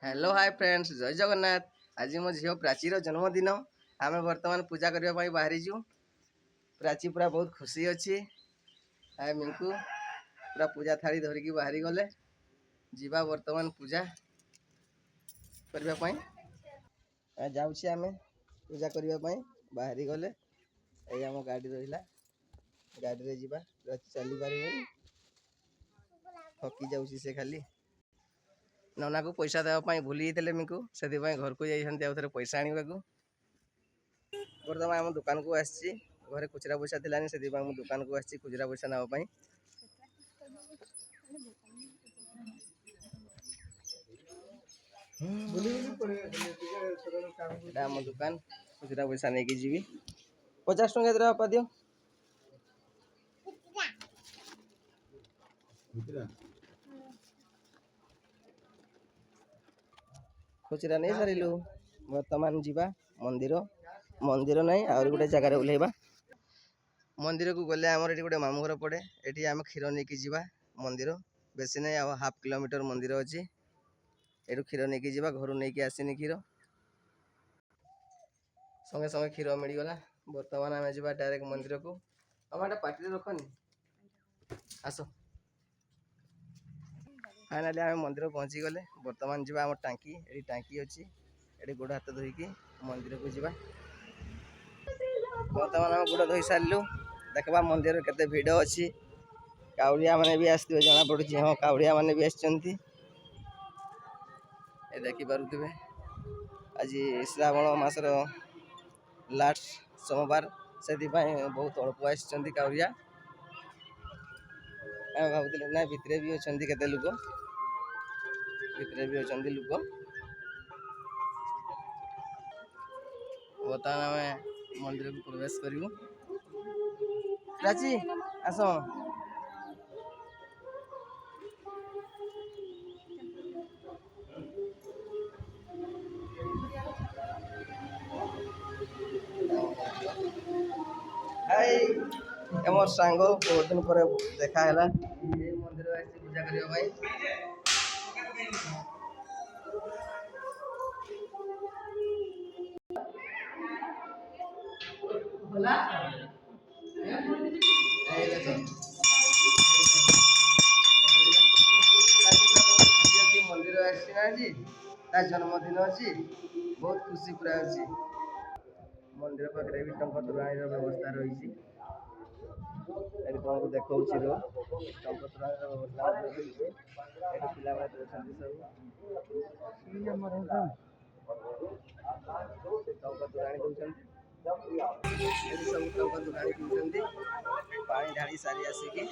Hello hi friends जय जगन्नाथ। आज मो झील प्राचीर जन्मदिन। आम बर्तमान पूजा करने बाहरी जु। प्राची पूरा बहुत खुशी अच्छी। आए मिंकू पूरा पूजा थाली धरिकी बाहरी गले जीवा बर्तमान पूजा करने जाऊँचे आम पूजा करने बाहरी गले। ये आम गाड़ी रहा गाड़ी रे जीवा चली पार थकी जाऊँगी से खाली नना को पैसा देवाई भूली जाते मिंकू से घर को जाते पैसा आने को बर्तमान आम दुकान को आसी घरे खुचरा पैसा थी से दुकान को आसी खुचरा पैसा नापाई आम दुकान खुचरा पैसा नहीं जी 50 टंका दे बापा दियो खुचरा नहीं सारू बर्तमान जीवा मंदिर मंदिर नहीं आ गोटे जगार ओल्लैबा मंदिर को गले आमर ये गोटे मामू घर पड़े ये आम क्षीर नहीं कि मंदिर बेसी नहीं हाफ किलोमीटर मंदिर अच्छी ये क्षीर नहीं कि घर नहीं कि आसनी क्षीर संगे संगे क्षीर मिलगला बर्तमान आम जा डायरेक्ट मंदिर को आम पार्टी रखनी आस फाइनाली आम मंदिर पहुँची गले बर्तमान जा आम टांकी ये टांकी अच्छी ये गोड़ हाथ धोईकी मंदिर को जा बर्तमान आम गोड़ धोई सारू देखा मंदिर केते भिड़ अच्छी काउड़िया मैंने भी आसते जना पड़ी हाँ काउड़िया मैंने भी आसती देखिपे आज श्रावण मासर लास्ट सोमवार से बहुत अल्प आसुँच काउड़िया भावुले ना भितर भी अच्छा केते लोक भितर भी अच्छा लोक बर्तमान आम मंदिर को प्रवेश करूँ प्राची आस हाय मोर सांग बहुत दिन पर देखा है मंदिर पूजा करने मंदिर आज जन्मदिन अच्छी बहुत खुशी पूरा अच्छी मंदिर पाखे भी टंका तोड़ाणी व्यवस्था रही तुमको देखा टंका तोड़ाणी व्यवस्था रही पिला सब टंका तोड़ाणी दौरान सब टंका तोड़ाणी पीछे पानी ढाड़ी सारी आसिकी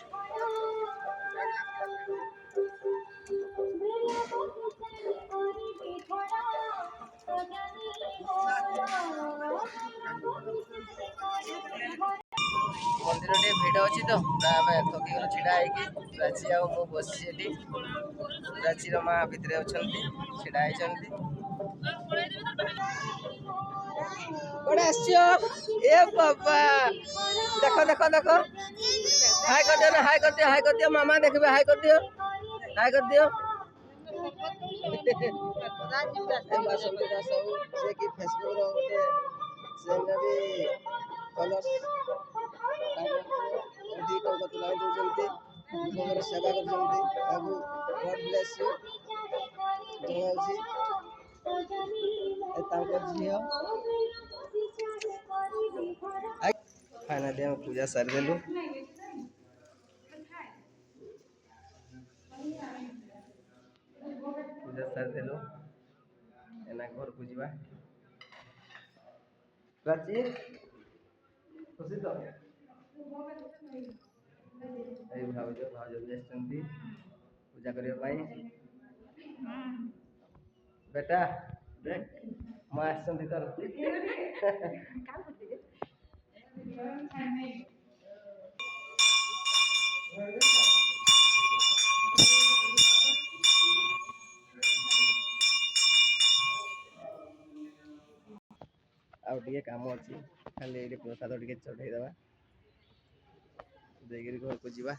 मंदिर टे भिड़ अच्छी तो आम थकी गलु छिड़ा प्राची आ बसी प्राचीर माँ भितर अच्छा छिड़ा ए बाबा देख देख देख हाय कर दियो हाय कर दियो हाय कर दियो मामा देखबे हाय कर दियो हाय कर दियो से कि फेसबुक रो गोटे सेने भी कलर्स दी टंका तुलाई दउचंती लोकर सेवा करचंती बाबू गॉड ब्लेस यू जय ए तांकर झियो फाइनली हम पूजा सारी देलु पूजा सारी देलु एना घर को जीवा प्राची खुशी तो ए भाउज भाउज भी आछंती पूजा करबा पई बेटा देख मां आछंती तर आउटे काम अच्छी खाली ये प्रसाद टे चढ़े देवा घर को जीवा।